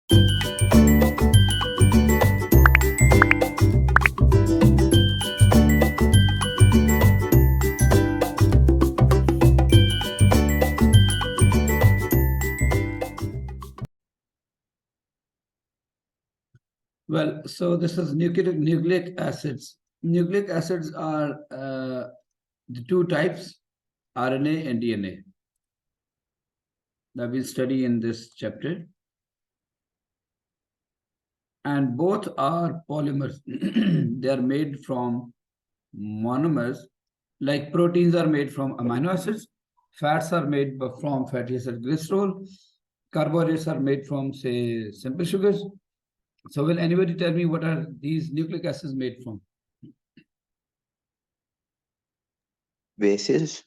Well, so this is nucleic acids. Nucleic acids are the two types, RNA and DNA, that we'll study in this chapter. And both are polymers. They are made from monomers, like proteins are made from amino acids, fats are made from fatty acid glycerol, carbohydrates are made from, say, simple sugars. So will anybody tell me what are these nucleic acids made from? Bases?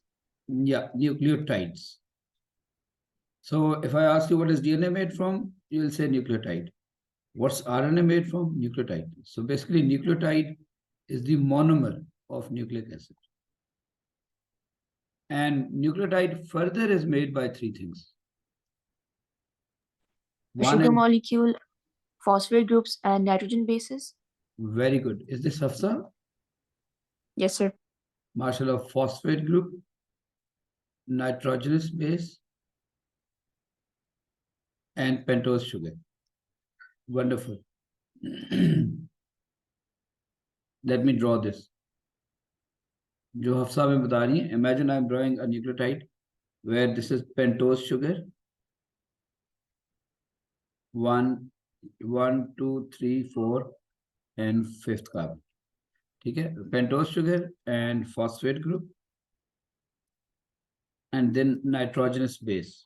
Yeah, nucleotides. So if I ask you what is DNA made from, you'll say nucleotide. What's RNA made from? Nucleotide. So basically, nucleotide is the monomer of nucleic acid. And nucleotide further is made by three things. Sugar molecule, phosphate groups, and nitrogen bases. Very good. Is this Hafsa? Yes, sir. MashaAllah, phosphate group, nitrogenous base, and pentose sugar. Wonderful. Let me draw this. जो हफ्सा में बता रही है, imagine I'm drawing a nucleotide where this is pentose sugar. 1, 2, 3, 4, and 5th carbon. ठीक है, pentose sugar and phosphate group, and then nitrogenous base.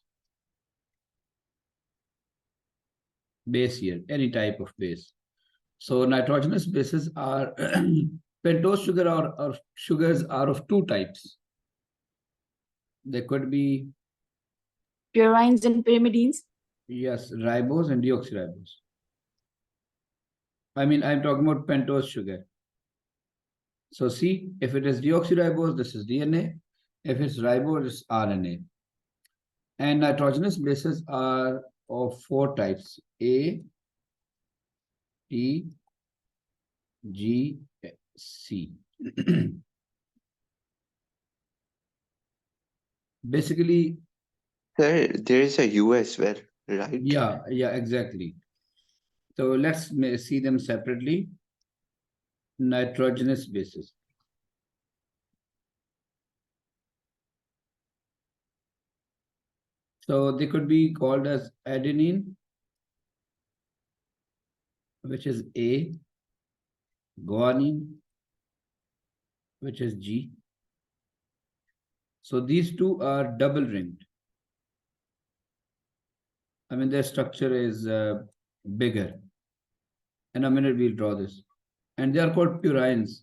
Base here, any type of base. So nitrogenous bases are pentose sugar or sugars are of two types. They could be Purines and pyrimidines. yes, ribose and deoxyribose. I mean, I'm talking about pentose sugar. So see, if it is deoxyribose, this is DNA. If it's ribose, it's RNA. And nitrogenous bases are of four types: A, T, G, C. Basically, Sir, there is a U as well, right? yeah, exactly. So let's see them separately. Nitrogenous bases. So they could be called as adenine, which is A, guanine, which is G. So these two are double ringed. I mean, their structure is bigger. In a minute, we'll draw this. And they are called purines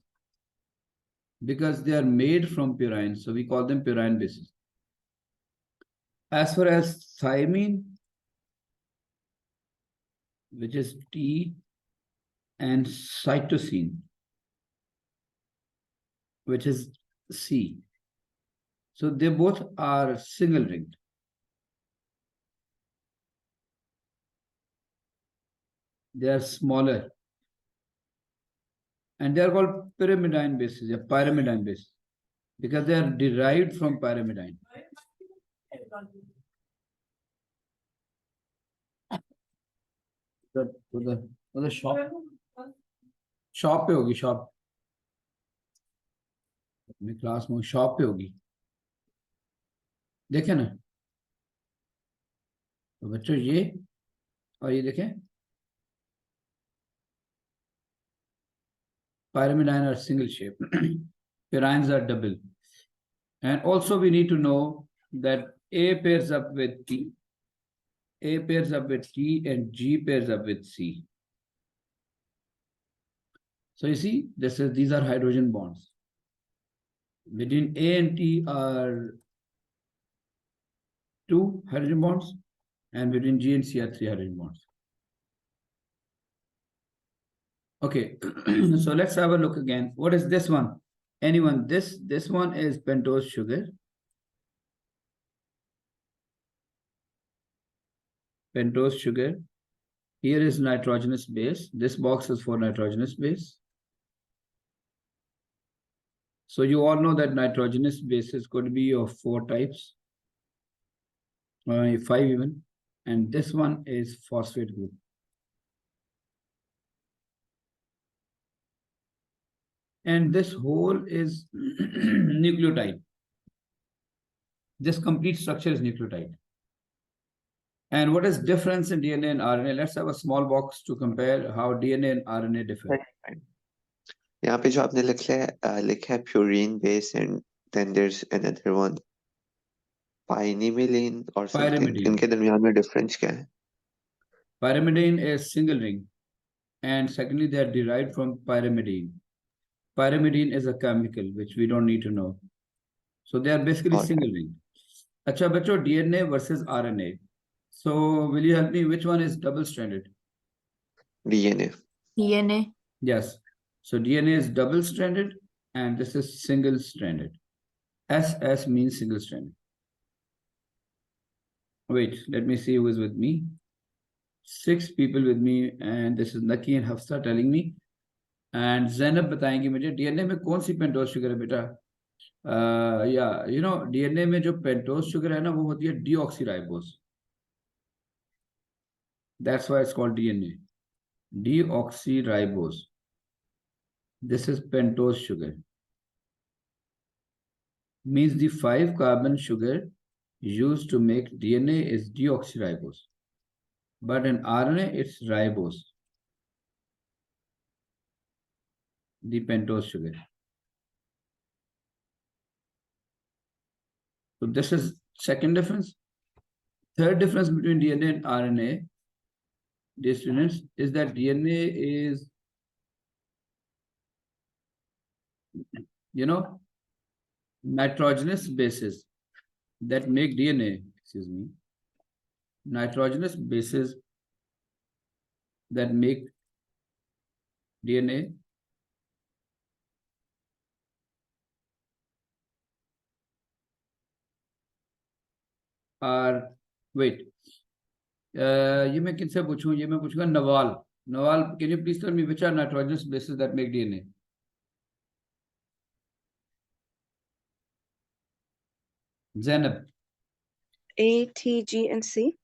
because they are made from purines. So we call them purine bases. As far as thymine, which is T, and cytosine, which is C. So they both are single ringed. They are smaller. And they are called pyrimidine bases, pyrimidine bases, because they are derived from pyrimidine. The shop पे होगी, shop अपने class में shop पे होगी, देखें ना तो बच्चों, ये और ये देखें, pyrimidine are single shape, purines are double. And also we need to know that A pairs up with T, A pairs up with T, and G pairs up with C. So you see, these are hydrogen bonds. Between A and T are 2 hydrogen bonds, and between G and C are 3 hydrogen bonds. Okay, so let's have a look again. What is this one? Anyone? This one is pentose sugar. Pentose sugar. Here is nitrogenous base. This box is for nitrogenous base. So you all know that nitrogenous bases could be of 4 types, 5 even, and this one is phosphate group. And this whole is nucleotide. This complete structure is nucleotide. And what is difference in DNA and RNA? Let's have a small box to compare how DNA and RNA differ. यहाँ पे जो आपने लिखा है purine base and then there's another one pyrimidine or something. Pyrimidine. इनके दरमियान में difference क्या है? Pyrimidine is single ring, and secondly, they are derived from pyrimidine. Pyrimidine is a chemical which we don't need to know. So they are basically Alright. single ring. Acha bacho, DNA versus RNA. So will you help me? Which one is double stranded? DNA. DNA. Yes. So DNA is double stranded and this is single stranded. SS means single stranded. Wait, let me see who is with me. 6 people with me, and this is Naki and Hafsa telling me. And Zainab बताएंगी मुझे DNA में कौन सी pentose sugar है बेटा? Yeah, you know, DNA में जो pentose sugar है ना, वो होती है deoxyribose. That's why it's called DNA. Deoxyribose. This is pentose sugar. Means the 5 carbon sugar used to make DNA is deoxyribose. But in RNA, it's ribose. The pentose sugar. So this is second difference. Third difference between DNA and RNA, dear students, is that DNA is, you know, nitrogenous bases that make DNA, nitrogenous bases that make DNA are, wait, ये मैं किनसे पूछूं? ये मैं पूछूंगा Nawal. Nawal, can you please tell me which are nitrogenous bases that make DNA? Zainab. A, T, G, and C.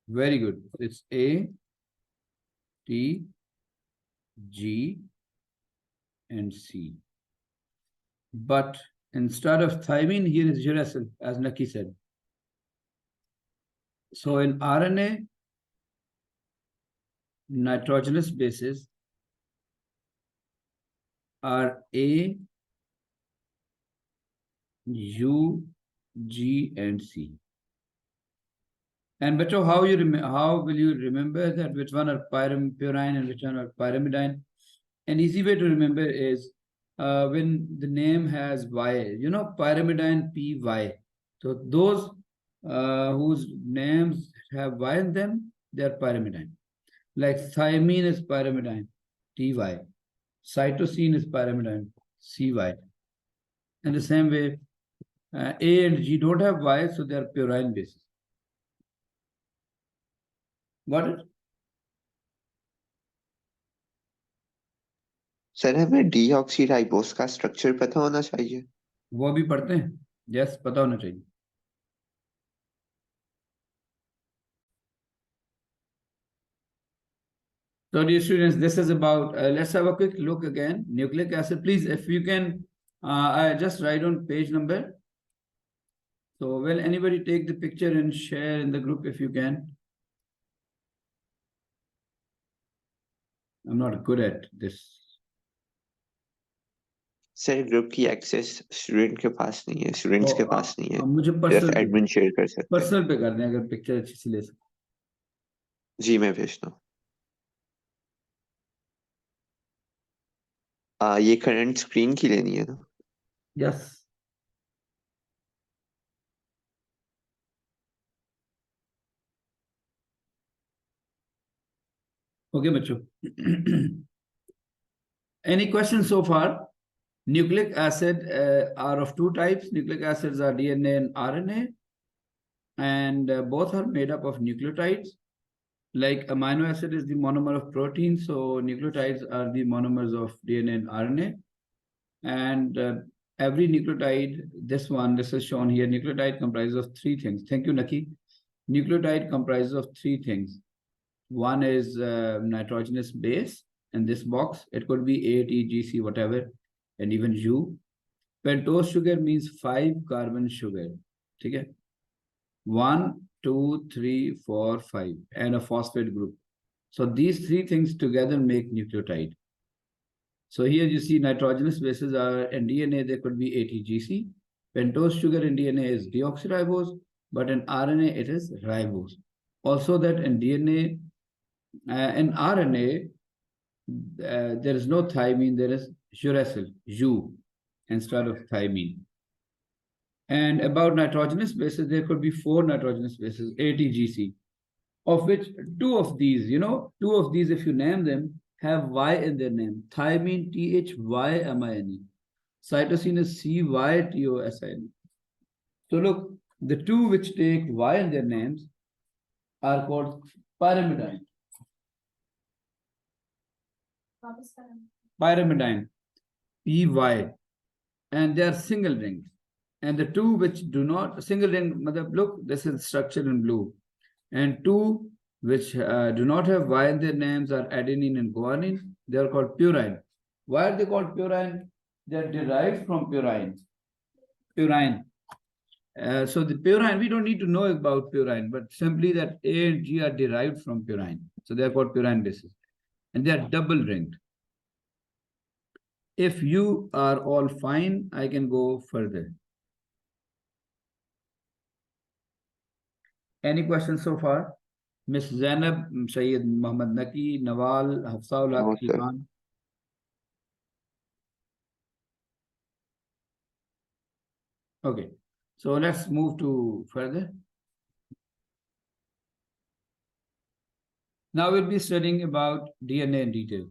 Very good. It's A, T, G, and C. But instead of thymine, here is uracil, as Naki said. So in RNA, nitrogenous bases are A, U, G, and C. And Bacho, how will you remember that which one are purine and which one are pyrimidine? An easy way to remember is when the name has Y, you know, pyrimidine PY. So those whose names have Y in them, they are pyrimidine. Like thymine is pyrimidine, TY. Cytosine is pyrimidine, CY. In the same way, A and G don't have Y, so they are purine bases. Got it? Sir हमें deoxyribose का structure पता होना चाहिए. वो भी पढ़ते हैं. Yes, पता होना चाहिए. So dear students, this is about, let's have a quick look again. Nucleic acid, please, if you can, I just write on page number. So will anybody take the picture and share in the group if you can? I'm not good at this. Sir group की access student के पास नहीं है, students के पास नहीं है. मुझे सिर्फ admin share कर सकते हैं. पर्सनल पे कर दें अगर पिक्चर अच्छी सी ले सके. जी मैं भेजता हूँ. ये करंट स्क्रीन की लेनी है ना? यस. ओके बच्चों. Any questions so far? Nucleic acid are of 2 types. Nucleic acids are DNA and RNA, and both are made up of nucleotides. Like amino acid is the monomer of protein, so nucleotides are the monomers of DNA and RNA. And every nucleotide, this is shown here, nucleotide comprises of three things. Thank you, Naki. Nucleotide comprises of three things. One is nitrogenous base in this box. It could be A, T, G, C, whatever, and even U. Pentose sugar means 5 carbon sugar. Okay? 1, 2, 3, 4, 5, and a phosphate group. So these three things together make nucleotide. So here you see nitrogenous bases are in DNA, they could be ATGC. Pentose sugar in DNA is deoxyribose, but in RNA it is ribose. Also that in DNA, in RNA, there is no thymine, there is uracil, U, instead of thymine. And about nitrogenous bases, there could be 4 nitrogenous bases, ATGC, of which 2 of these, 2 of these, if you name them, have Y in their name. Thymine, THYMINE. Cytosine is CYTOSINE. So look, the 2 which take Y in their names are called pyrimidine. Pyrimidine, PY, and they are single ringed. And the 2 which do not, single ring, look, this is structured in blue. And 2 which do not have Y in their names are adenine and guanine. They are called purine. Why are they called purine? They are derived from purine. Purine. So the purine, we don't need to know about purine, but simply that A and G are derived from purine. So they are called purine bases. And they are double ringed. If you are all fine, I can go further. Any questions so far? Miss Zainab, Sayyid Muhammad Naki, Nawal, Hafsaullah, Khan. Okay, so let's move to further. Now we'll be studying about DNA in detail.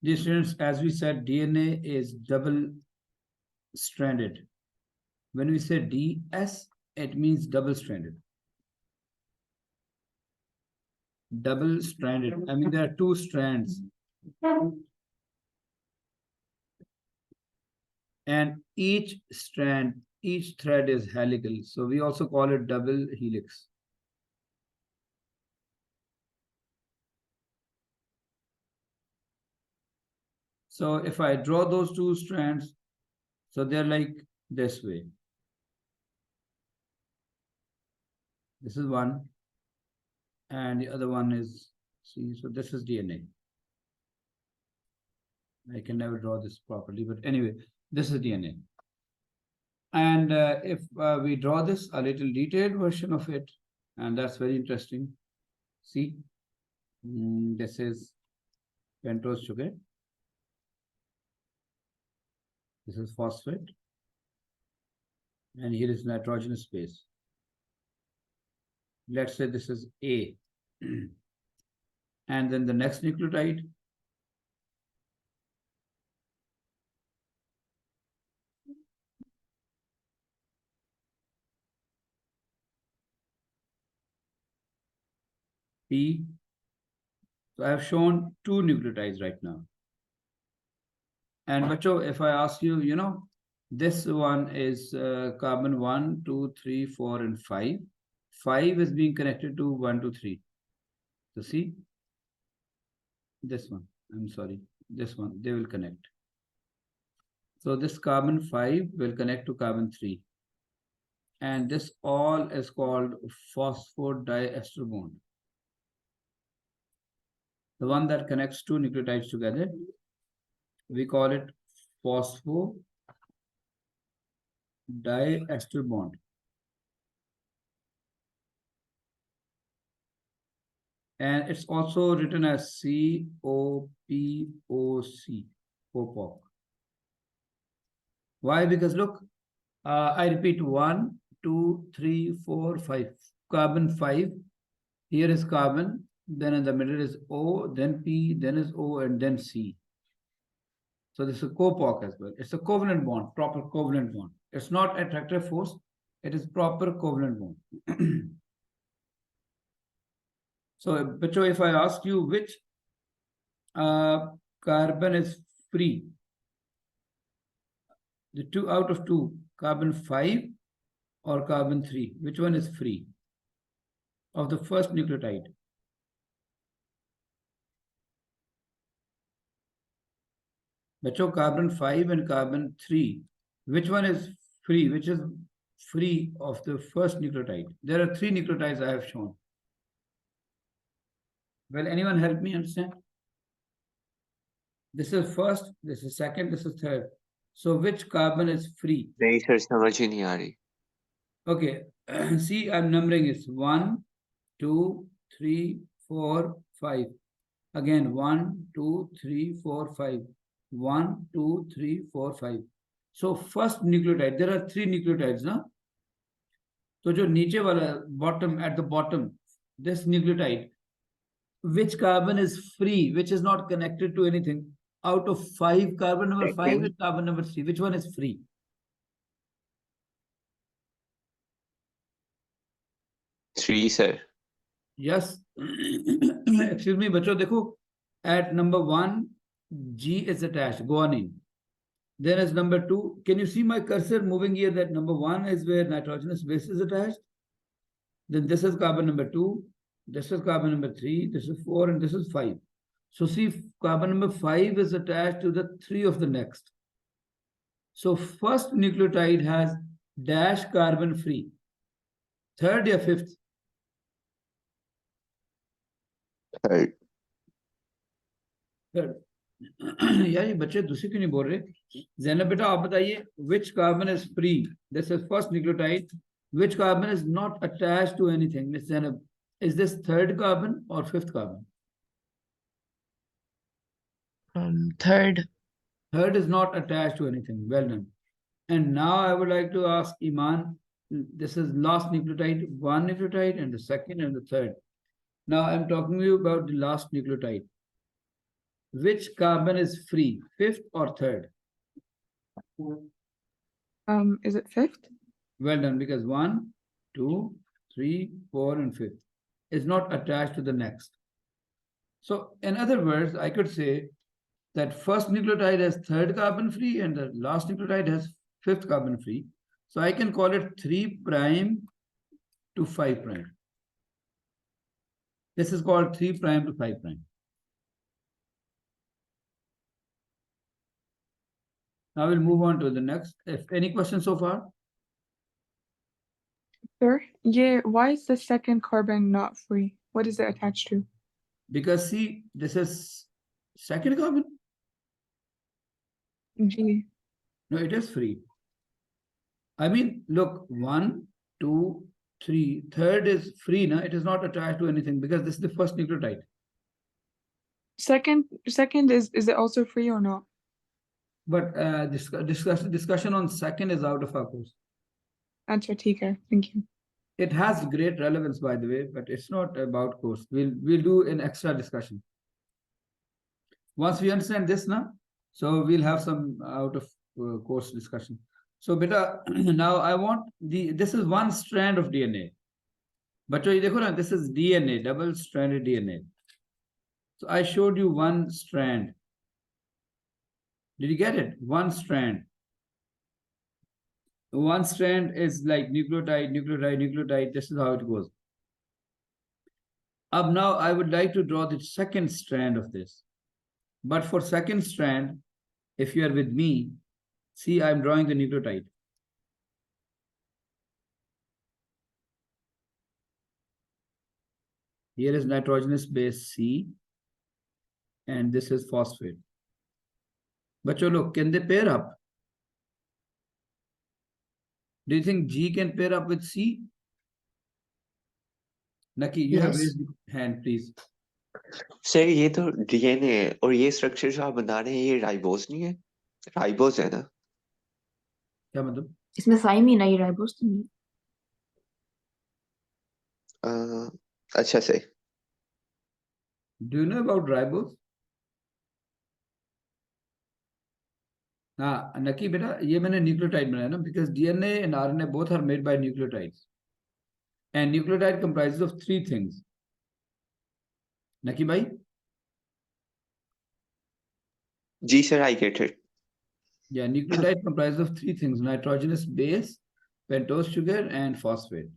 Dear students, as we said, DNA is double-stranded. When we say DS, it means double-stranded. Double-stranded. I mean, there are 2 strands. And each strand, each thread is helical. So we also call it double helix. So if I draw those 2 strands, so they're like this way. This is one, and the other one is, see, so this is DNA. I can never draw this properly, but anyway, this is DNA. And if we draw this, a little detailed version of it, and that's very interesting. See, this is pentose sugar. This is phosphate. And here is nitrogenous base. Let's say this is A. And then the next nucleotide. P. So I have shown 2 nucleotides right now. And Bacho, if I ask you, this one is carbon 1, 2, 3, 4, and 5. 5 is being connected to 1, 2, 3. So see, this one, I'm sorry, this one, they will connect. So this carbon 5 will connect to carbon 3. And this all is called phosphodiester bond. The one that connects 2 nucleotides together, we call it phosphodiester bond. And it's also written as COPOC, COPOC. Why? Because look, I repeat, 1, 2, 3, 4, 5. Carbon 5. Here is carbon. Then in the middle is O, then P, then is O, and then C. So this is a COPOC as well. It's a covalent bond, proper covalent bond. It's not attractive force. It is proper covalent bond. So, Bacho, if I ask you which carbon is free, the 2 out of 2, carbon 5 or carbon 3, which one is free of the first nucleotide? Bacho, carbon 5 and carbon 3, which one is free? Which is free of the first nucleotide? There are 3 nucleotides I have shown. Will anyone help me understand? This is first, this is second, this is third. So which carbon is free? नहीं sir समझ ही नहीं आ रही. Okay, see, I'm numbering it 1, 2, 3, 4, 5. Again, 1, 2, 3, 4, 5. 1, 2, 3, 4, 5. So first nucleotide, there are 3 nucleotides, na? So jo niche wala, bottom, at the bottom, this nucleotide, which carbon is free, which is not connected to anything? Out of 5, carbon number 5 and carbon number 3, which one is free? Three sir. Yes. Excuse me, bacho, dekho. At number 1, G is attached, guanine. Then as number 2, can you see my cursor moving here? That number 1 is where nitrogenous base is attached. Then this is carbon number 2, this is carbon number 3, this is 4, and this is 5. So see, carbon number 5 is attached to the 3 of the next. So first nucleotide has dash carbon free. Third or fifth? Third. Third. यार ये बच्चे दूसरे क्यों नहीं बोल रहे? ज़ैनब बेटा आप बताइए, which carbon is free? This is first nucleotide. Which carbon is not attached to anything? Miss Zainab, is this third carbon or fifth carbon? Third. Third is not attached to anything. Well done. And now I would like to ask Iman, this is last nucleotide, one nucleotide, and the second and the third. Now I'm talking to you about the last nucleotide. Which carbon is free, fifth or third? Is it fifth? Well done, because 1, 2, 3, 4, and 5th is not attached to the next. So in other words, I could say that first nucleotide has third carbon free and the last nucleotide has fifth carbon free. So I can call it 3' to 5'. This is called 3' to 5'. Now we'll move on to the next. If any questions so far? Sure. Yeah, why is the second carbon not free? What is it attached to? Because see, this is second carbon. G. No, it is free. I mean, look, 1, 2, 3. Third is free, na? It is not attached to anything because this is the first nucleotide. Second is it also free or not? But discussion on second is out of our course. Answer TK. Thank you. It has great relevance, by the way, but it's not about course. We'll do an extra discussion. Once we understand this now, so we'll have some out of course discussion. So beta, now I want this is one strand of DNA. But this is DNA, double-stranded DNA. So I showed you one strand. Did you get it? One strand. One strand is like nucleotide, nucleotide, nucleotide. This is how it goes. Now I would like to draw the second strand of this. But for second strand, if you are with me, see, I'm drawing the nucleotide. Here is nitrogenous base C, and this is phosphate. But look, can they pair up? Do you think G can pair up with C? Naki, you have Yes. raised the hand, please. Sir ये तो DNA है और ये structure जो आप बना रहे हैं ये राइबोस नहीं है? राइबोस है ना? क्या मतलब? इसमें थाइमीन है, ये राइबोस तो नहीं है। अच्छा से. Do you know about ribose? हाँ नकी बेटा ये मैंने न्यूक्लियोटाइड बनाया ना because DNA and RNA both are made by nucleotides and nucleotide comprises of three things. Naki bhai? Ji sir, I get it. Yeah, nucleotide comprises of three things: nitrogenous base, pentose sugar, and phosphate.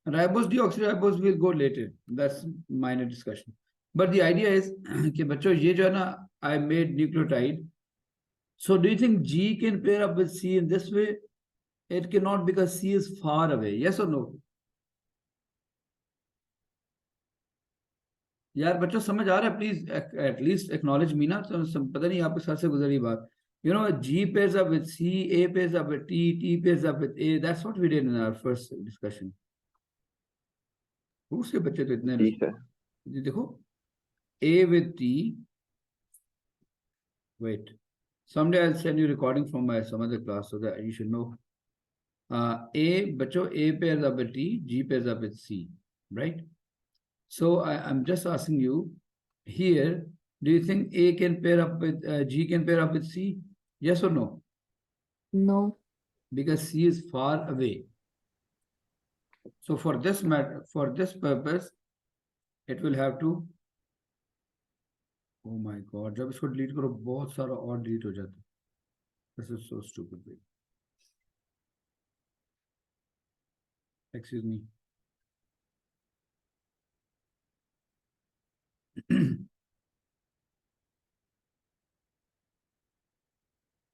Ribose deoxyribose will go later. That's minor discussion. But the idea is कि बच्चों ये जो है ना I made nucleotide. So do you think G can pair up with C in this way? It cannot because C is far away. Yes or no? यार बच्चों समझ आ रहा है प्लीज एटलीस्ट एक्नॉलेज मी ना तो पता नहीं आपके सर से गुजरी बात you know G pairs up with C, A pairs up with T, T pairs up with A. That's what we did in our first discussion. दूसरे बच्चे तो इतने जी sir. देखो A with T. Wait, someday I'll send you recording from my some other class so that you should know. A बच्चों A pairs up with T, G pairs up with C, right? So I'm just asking you here, do you think A can pair up with G can pair up with C? Yes or no? No. Because C is far away. So for this matter, for this purpose, it will have to. Oh my God! जब इसको delete करो बहुत सारा और delete हो जाता है. This is so stupid. Excuse me.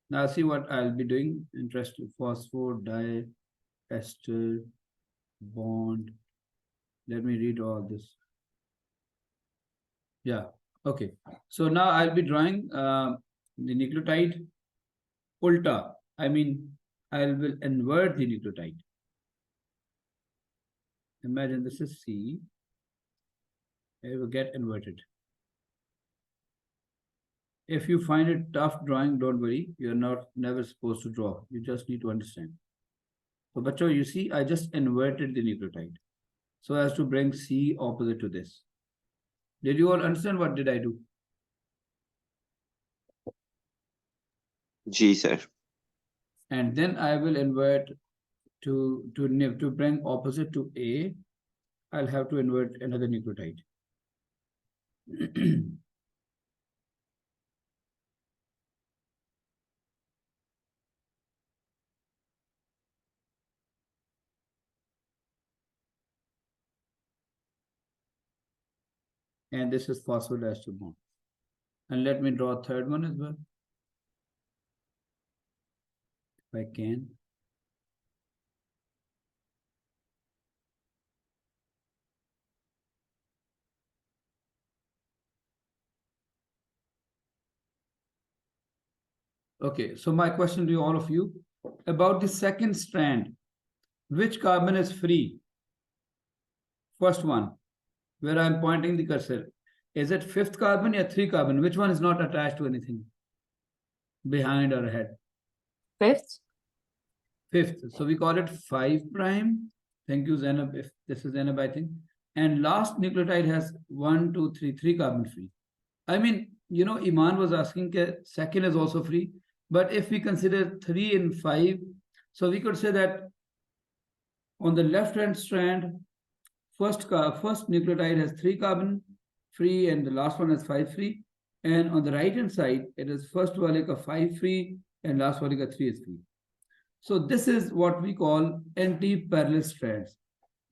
Now see what I'll be doing. Interesting. Phosphodiester bond. Let me read all this. Yeah. Okay. So now I'll be drawing the nucleotide ulta. I mean, I will invert the nucleotide. Imagine this is C. It will get inverted. If you find it tough drawing, don't worry. You're never supposed to draw. You just need to understand. So, bacho, you see, I just inverted the nucleotide so as to bring C opposite to this. Did you all understand what did I do? Ji sir. And then I will invert to bring opposite to A. I'll have to invert another nucleotide. And this is phosphodiester bond. And let me draw a third one as well. If I can. Okay, so my question to all of you about the second strand, which carbon is free? First one, where I'm pointing the cursor. Is it fifth carbon or three carbon? Which one is not attached to anything behind or ahead? Fifth? Fifth. So we call it 5 prime. Thank you, Zainab. If this is Zainab, I think. And last nucleotide has 1, 2, 3, 3 carbon free. I mean, you know, Iman was asking that second is also free. But if we consider 3 and 5, so we could say that on the left-hand strand, first nucleotide has 3 carbon free and the last one has 5 free. And on the right-hand side, it is first wale ka 5 free and last wale ka 3 is free. So this is what we call anti-parallel strands.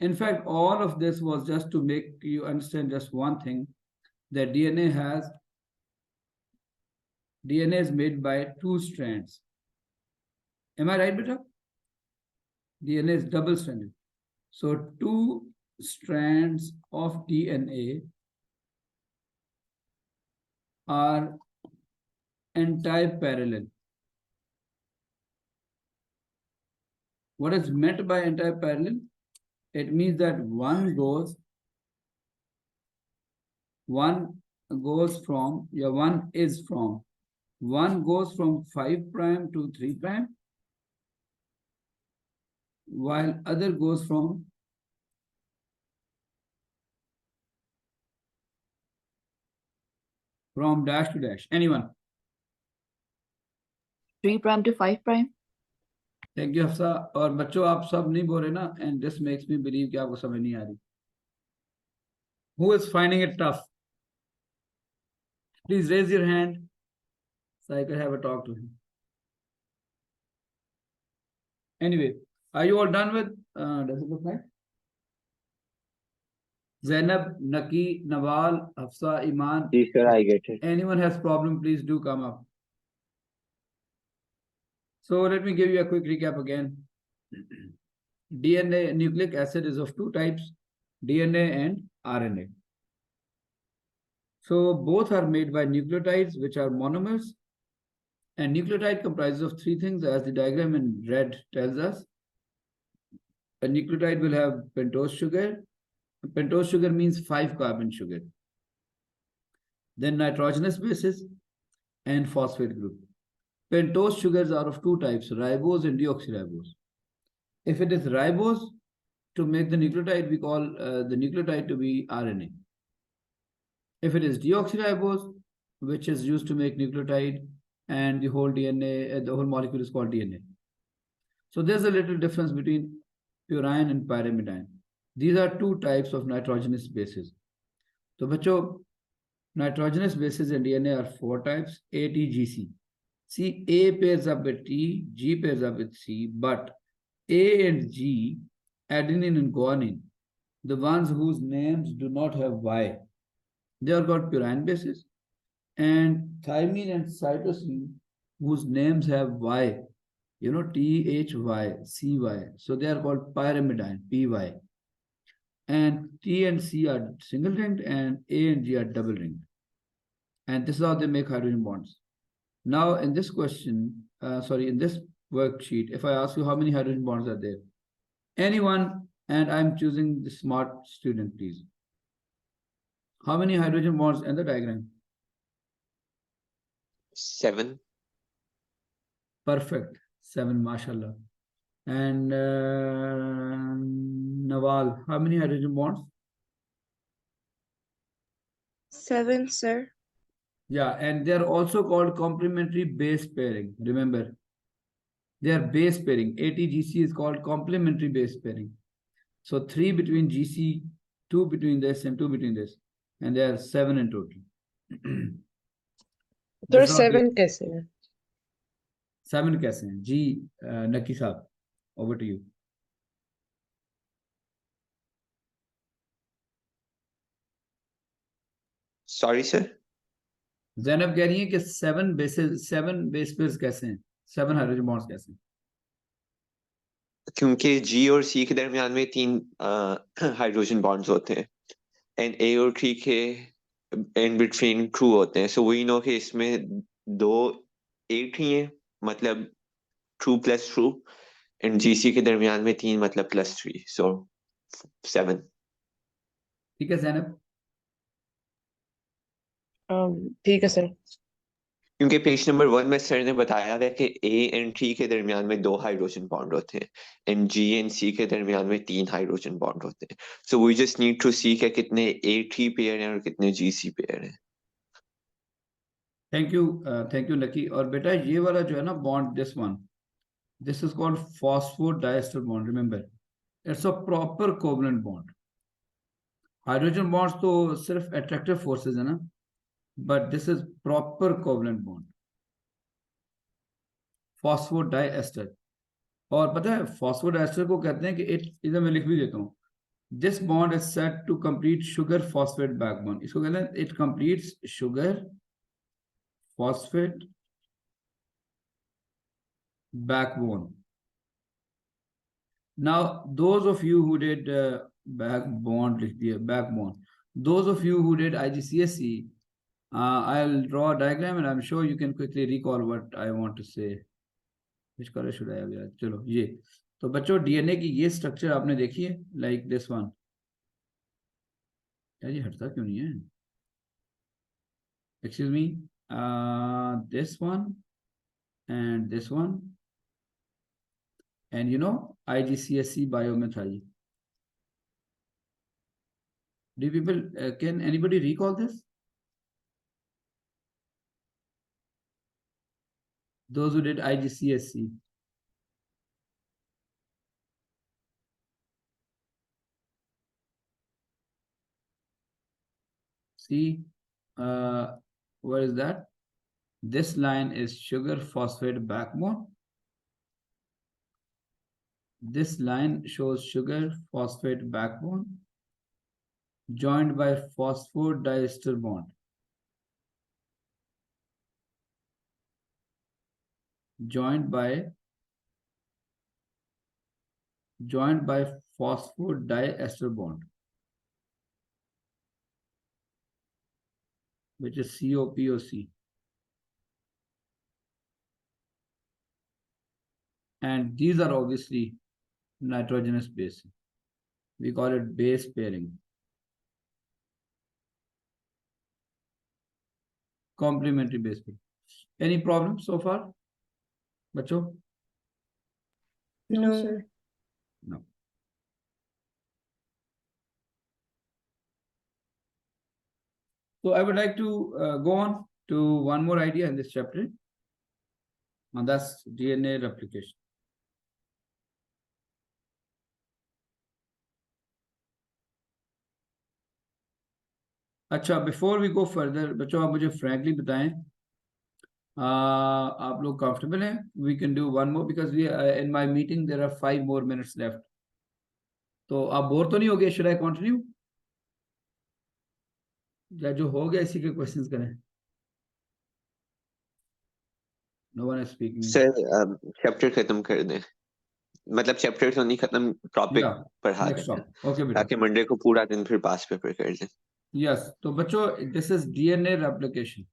In fact, all of this was just to make you understand just one thing, that DNA is made by 2 strands. Am I right, beta? DNA is double-stranded. So 2 strands of DNA are anti-parallel. What is meant by anti-parallel? It means that one goes from 5 prime to 3 prime, while other goes from dash to dash. Anyone? 3 prime to 5 prime. Thank you Hafsa. और बच्चों आप सब नहीं बोल रहे ना, and this makes me believe कि आपको समझ नहीं आ रही। Who is finding it tough? Please raise your hand so I can have a talk to him. Anyway, are you all done with does it look like Zainab, Naki, Nawal, Hafsa, Iman? जी sir, I get it. Anyone has problem, please do come up. So let me give you a quick recap again. DNA, nucleic acid, is of two types, DNA and RNA. So both are made by nucleotides, which are monomers. And nucleotide comprises of three things, as the diagram in red tells us. A nucleotide will have pentose sugar. Pentose sugar means 5 carbon sugar. Then nitrogenous bases and phosphate group. Pentose sugars are of two types, ribose and deoxyribose. If it is ribose, to make the nucleotide, we call the nucleotide to be RNA. If it is deoxyribose, which is used to make nucleotide, and the whole DNA, the whole molecule is called DNA. So there's a little difference between purine and pyrimidine. These are two types of nitrogenous bases. So बच्चों, nitrogenous bases in DNA are 4 types, A, T, G, C. See, A pairs up with T, G pairs up with C, but A and G, adenine and guanine, the ones whose names do not have Y, they are called purine bases. And thymine and cytosine, whose names have Y, you know, THY, CY, so they are called pyrimidine, PY. And T and C are single ringed and A and G are double ringed. And this is how they make hydrogen bonds. Now in this question, in this worksheet, if I ask you how many hydrogen bonds are there, anyone, and I'm choosing the smart student, please. How many hydrogen bonds in the diagram? 7. Perfect. 7, mashallah. And Nawal, how many hydrogen bonds? 7, sir. Yeah, and they are also called complementary base pairing. Remember, they are base pairing. ATGC is called complementary base pairing. So 3 between GC, 2 between this, and 2 between this. And there are 7 in total. तो This is how 7 कैसे है? 7 कैसे हैं? जी, नकी साहब, over to you. Sorry sir. Zainab कह रही है कि 7 बेस पेयर्स कैसे हैं? 7 हाइड्रोजन बॉन्ड्स कैसे हैं? क्योंकि G और C के दरमियान में 3 हाइड्रोजन बॉन्ड्स होते हैं, एंड A और T के इन बिटवीन ट्रू होते हैं. सो वी नो कि इसमें 2 8 ही हैं, मतलब true plus true, and GC के दरमियान में 3 मतलब प्लस 3, सो 7. ठीक है जैनब? ठीक है सर. क्योंकि पेज नंबर 1 में सर ने बताया है कि A एंड T के दरमियान में 2 हाइड्रोजन बॉन्ड होते हैं, एंड G एंड C के दरमियान में 3 हाइड्रोजन बॉन्ड होते हैं. So we just need to see कि कितने A-T पेयर हैं और कितने GC पेयर हैं. Thank you Lucky. और बेटा ये वाला जो है ना bond, this is called phosphodiester bond. Remember, it's a proper covalent bond. Hydrogen bonds तो सिर्फ अट्रैक्टिव फोर्सेस है ना, but this is proper covalent bond, phosphodiester. और पता है फॉस्फोडाइएस्टर को कहते हैं कि इधर मैं लिख भी देता हूँ, this bond is set to complete sugar phosphate backbone. इसको कहते हैं it completes sugar phosphate backbone. Now, those of you who did backbone, those of you who did IGCSE, I'll draw a diagram and I'm sure you can quickly recall what I want to say. Which color should I have? चलो ये तो बच्चों DNA की ये structure आपने देखी है, like this one. यार ये हटता क्यों नहीं है? Excuse me. This one and this one, and you know IGCSE bio में था ये. Do people can anybody recall this? Those who did IGCSE. See, what is that? This line is sugar phosphate backbone. This line shows sugar phosphate backbone joined by phosphodiester bond. Joined by phosphodiester bond, which is COPOC. And these are obviously nitrogenous bases. We call it base pairing. Complementary base pairing. Any problem so far? Bacho? No. sir. No. So I would like to go on to one more idea in this chapter, and that's DNA replication. अच्छा, before we go further, बच्चों आप मुझे frankly बताएं, आप लोग comfortable हैं? We can do one more because we in my meeting there are 5 more minutes left. तो आप बोर तो नहीं हो गए? Should I continue? या जो हो गया इसी के questions करें? No one is speaking. Sir chapter खत्म कर दें, मतलब चैप्टर तो नहीं खत्म, टॉपिक Yeah, पढ़ा next दें stop. Okay, बेटा. ताकि मंडे को पूरा दिन फिर पास पेपर कर दें. Yes. तो बच्चों, this is DNA replication.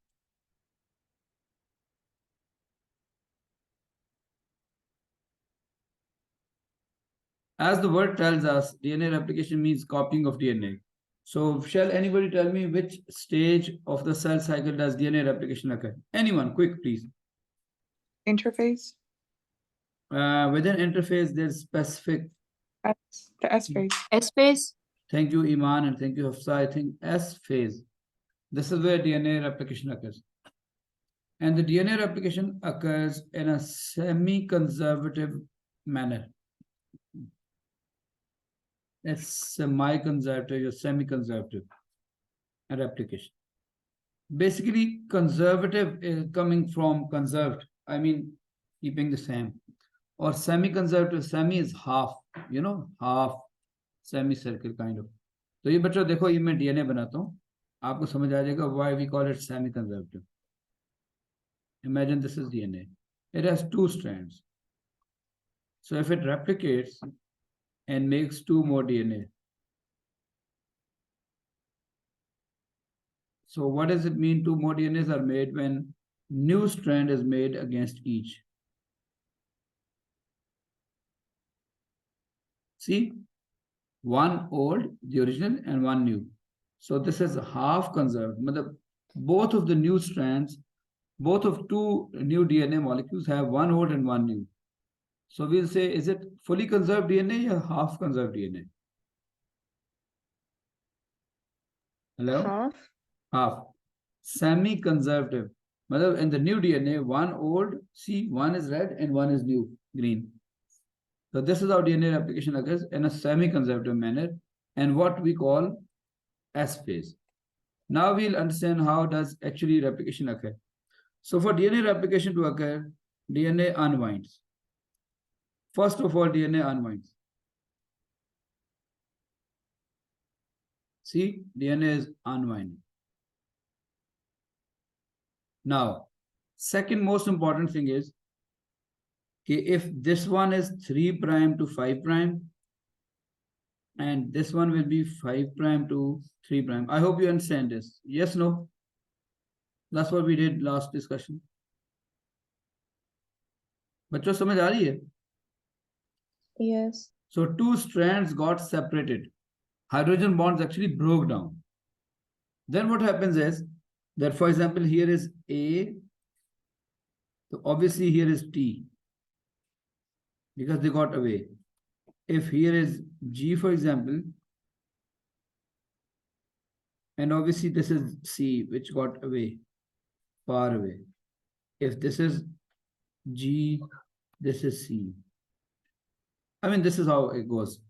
As the word tells us, DNA replication means copying of DNA. So shall anybody tell me which stage of the cell cycle does DNA replication occur? Anyone, quick, please. Interphase. Within interphase, there's specific. The S phase. S phase. Thank you, Iman, and thank you, Hafsa. I think S phase. This is where DNA replication occurs. And the DNA replication occurs in a semi-conservative manner. It's semi-conservative or semi-conservative replication. Basically, conservative is coming from conserved. I mean, keeping the same. Or semi-conservative, semi is half, you know, half semicircle kind of. तो ये बच्चों देखो, ये मैं DNA बनाता हूँ, आपको समझ आ जाएगा why we call it semi-conservative. Imagine this is DNA. It has 2 strands. So if it replicates and makes 2 more DNA. So what does it mean 2 more DNAs are made when new strand is made against each? See, 1 old, the original, and 1 new. So this is half conserved. Both of the new strands, both of 2 new DNA molecules have 1 old and 1 new. So we'll say, is it fully conserved DNA or half conserved DNA? Hello? Half. Half. Semi-conservative. In the new DNA, 1 old, see, 1 is red and 1 is new, green. So this is how DNA replication occurs in a semi-conservative manner and what we call S phase. Now we'll understand how does actually replication occur. So for DNA replication to occur, DNA unwinds. First of all, DNA unwinds. See, DNA is unwinding. Now, second most important thing is, if this one is 3' to 5', and this one will be 5' to 3'. I hope you understand this. Yes, no? That's what we did last discussion. बच्चों समझ आ रही है? Yes. So 2 strands got separated. Hydrogen bonds actually broke down. Then what happens is that, for example, here is A. So obviously here is T, because they got away. If here is G, for example, and obviously this is C, which got away, far away. If this is G, this is C. I mean, this is how it goes.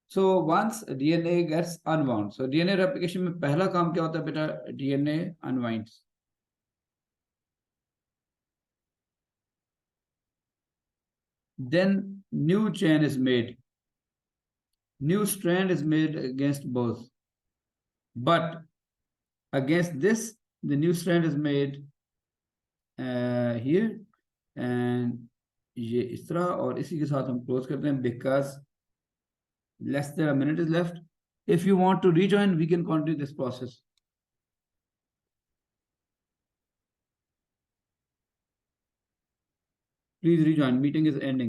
So once DNA gets unwound, so DNA replication में पहला काम क्या होता है बेटा? DNA unwinds. Then new chain is made. New strand is made against both. But against this, the new strand is made here. And ये इस तरह, और इसी के साथ हम close करते हैं because less than a minute is left. If you want to rejoin, we can continue this process. Please rejoin. Meeting is ending.